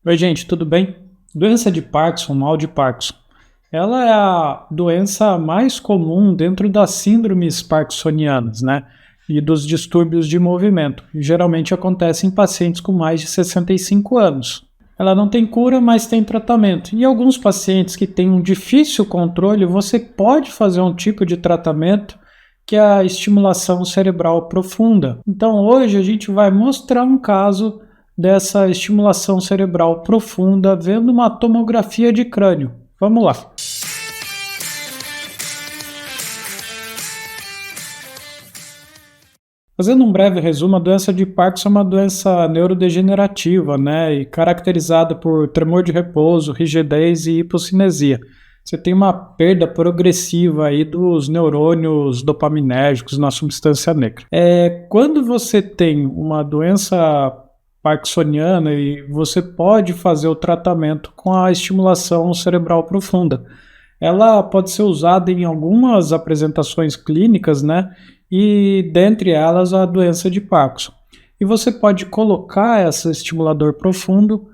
Oi, gente, tudo bem? Doença de Parkinson, mal de Parkinson. Ela é a doença mais comum dentro das síndromes parkinsonianas, né? E dos distúrbios de movimento. E geralmente acontece em pacientes com mais de 65 anos. Ela não tem cura, mas tem tratamento. E alguns pacientes que têm um difícil controle, você pode fazer um tipo de tratamento que é a estimulação cerebral profunda. Então, hoje a gente vai mostrar um caso dessa estimulação cerebral profunda vendo uma tomografia de crânio. Vamos lá. Fazendo um breve resumo, a doença de Parkinson é uma doença neurodegenerativa, né, e caracterizada por tremor de repouso, rigidez e hipocinesia. Você tem uma perda progressiva aí dos neurônios dopaminérgicos na substância negra. Quando você tem uma doença parkinsoniana e você pode fazer o tratamento com a estimulação cerebral profunda. Ela pode ser usada em algumas apresentações clínicas, né? E dentre elas a doença de Parkinson. E você pode colocar esse estimulador profundo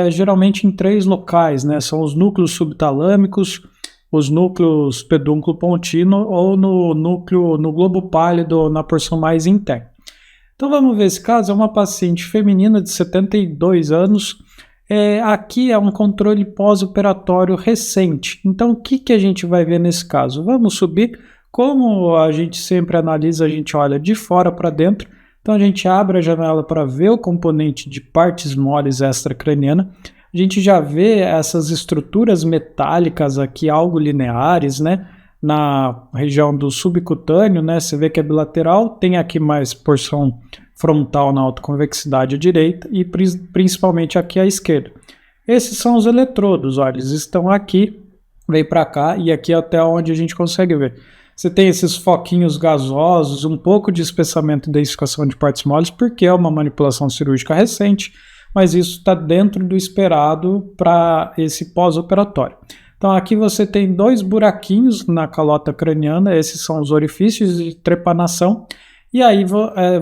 geralmente em 3 locais, né? São os núcleos subtalâmicos, os núcleos pedúnculo pontino ou no globo pálido na porção mais interna. Então vamos ver esse caso, é uma paciente feminina de 72 anos, aqui é um controle pós-operatório recente. Então o que a gente vai ver nesse caso? Vamos subir, como a gente sempre analisa, a gente olha de fora para dentro, então a gente abre a janela para ver o componente de partes moles extracraniana, a gente já vê essas estruturas metálicas aqui, algo lineares, né? Na região do subcutâneo, né? Você vê que é bilateral, tem aqui mais porção frontal na autoconvexidade à direita e principalmente aqui à esquerda. Esses são os eletrodos, olha, eles estão aqui, vem para cá e aqui até onde a gente consegue ver. Você tem esses foquinhos gasosos, um pouco de espessamento e densificação de partes moles, porque é uma manipulação cirúrgica recente, mas isso está dentro do esperado para esse pós-operatório. Então aqui você tem 2 buraquinhos na calota craniana, esses são os orifícios de trepanação, e aí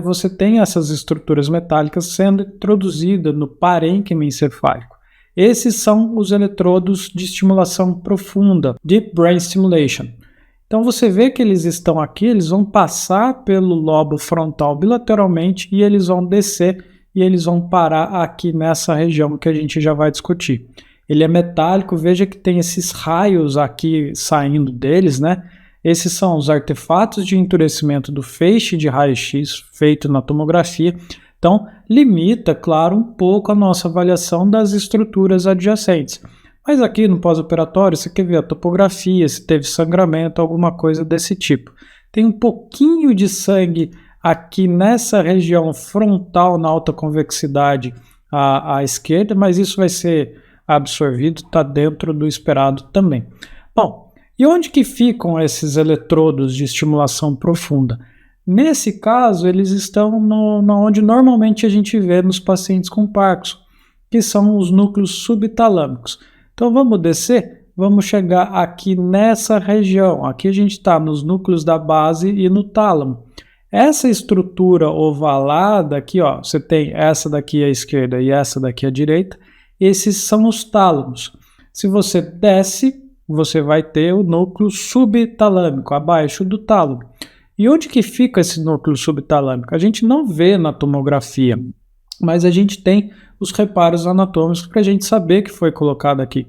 você tem essas estruturas metálicas sendo introduzidas no parênquima encefálico. Esses são os eletrodos de estimulação profunda, Deep Brain Stimulation. Então você vê que eles estão aqui, eles vão passar pelo lobo frontal bilateralmente e eles vão descer e eles vão parar aqui nessa região que a gente já vai discutir. Ele é metálico, veja que tem esses raios aqui saindo deles, né? Esses são os artefatos de endurecimento do feixe de raio-x feito na tomografia. Então, limita, claro, um pouco a nossa avaliação das estruturas adjacentes. Mas aqui no pós-operatório, você quer ver a topografia, se teve sangramento, alguma coisa desse tipo. Tem um pouquinho de sangue aqui nessa região frontal, na alta convexidade à esquerda, mas isso vai ser absorvido, está dentro do esperado também. Bom, e onde que ficam esses eletrodos de estimulação profunda? Nesse caso, eles estão onde normalmente a gente vê nos pacientes com Parkinson, que são os núcleos subtalâmicos. Então vamos descer, vamos chegar aqui nessa região. Aqui a gente está nos núcleos da base e no tálamo. Essa estrutura ovalada aqui, ó, você tem essa daqui à esquerda e essa daqui à direita. Esses são os tálamos. Se você desce, você vai ter o núcleo subtalâmico, abaixo do tálamo. E onde que fica esse núcleo subtalâmico? A gente não vê na tomografia, mas a gente tem os reparos anatômicos para a gente saber que foi colocado aqui.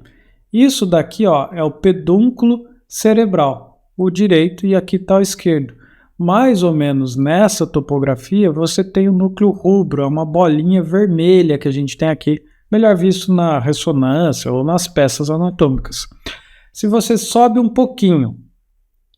Isso daqui, ó, é o pedúnculo cerebral, o direito, e aqui está o esquerdo. Mais ou menos nessa topografia, você tem o núcleo rubro, é uma bolinha vermelha que a gente tem aqui, melhor visto na ressonância ou nas peças anatômicas. Se você sobe um pouquinho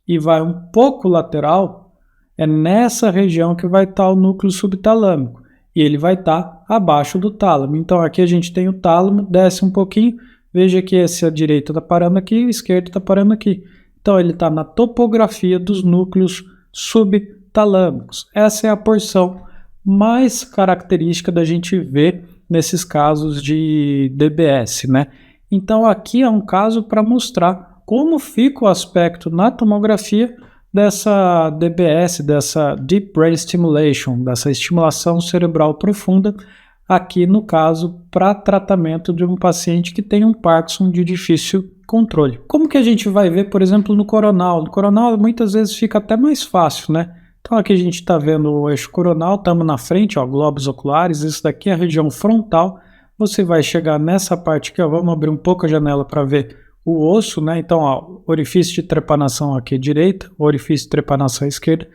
e vai um pouco lateral, é nessa região que vai estar o núcleo subtalâmico e ele vai estar abaixo do tálamo. Então aqui a gente tem o tálamo, desce um pouquinho, veja que esse à direita está parando aqui, a esquerda está parando aqui. Então ele está na topografia dos núcleos subtalâmicos. Essa é a porção mais característica da gente ver nesses casos de DBS, né? Então aqui é um caso para mostrar como fica o aspecto na tomografia dessa DBS, dessa Deep Brain Stimulation, dessa estimulação cerebral profunda, aqui no caso para tratamento de um paciente que tem um Parkinson de difícil controle. Como que a gente vai ver, por exemplo, no coronal? No coronal muitas vezes fica até mais fácil, né? Então aqui a gente está vendo o eixo coronal, estamos na frente, ó, globos oculares, isso daqui é a região frontal. Você vai chegar nessa parte aqui, ó, vamos abrir um pouco a janela para ver o osso, né? Então, ó, orifício de trepanação aqui à direita, orifício de trepanação à esquerda.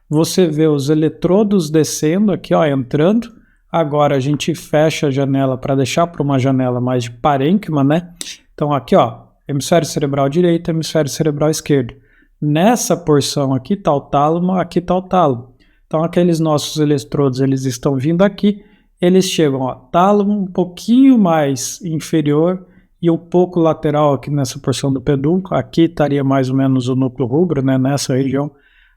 Você vê os eletrodos descendo aqui, ó, entrando. Agora a gente fecha a janela para deixar para uma janela mais de parênquima, né? Então aqui, ó, hemisfério cerebral direito, hemisfério cerebral esquerdo. Nessa porção aqui está o tálamo, aqui está o tálamo. Então aqueles nossos eletrodos, eles estão vindo aqui, eles chegam, ó, tálamo um pouquinho mais inferior e um pouco lateral aqui nessa porção do pedúnculo. Aqui estaria mais ou menos o núcleo rubro, né, nessa região.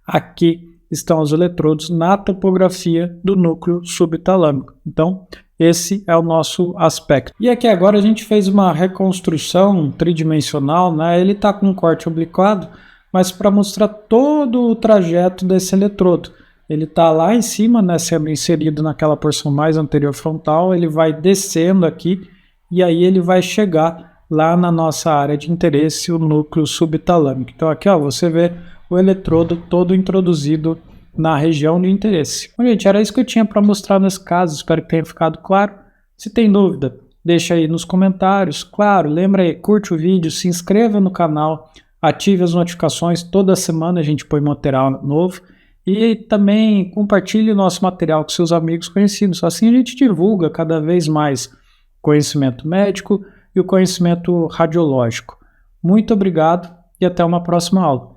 Aqui estão os eletrodos na topografia do núcleo subtalâmico. Então, esse é o nosso aspecto. E aqui agora a gente fez uma reconstrução tridimensional, né? Ele está com um corte obliquado, mas para mostrar todo o trajeto desse eletrodo. Ele está lá em cima, né, sendo inserido naquela porção mais anterior frontal, ele vai descendo aqui e aí ele vai chegar lá na nossa área de interesse, o núcleo subtalâmico. Então aqui, ó, você vê o eletrodo todo introduzido na região de interesse. Bom, gente, era isso que eu tinha para mostrar nesse caso, espero que tenha ficado claro. Se tem dúvida, deixa aí nos comentários. Claro, lembra aí, curte o vídeo, se inscreva no canal, ative as notificações, toda semana a gente põe material novo. E também compartilhe o nosso material com seus amigos conhecidos, assim a gente divulga cada vez mais conhecimento médico e o conhecimento radiológico. Muito obrigado e até uma próxima aula.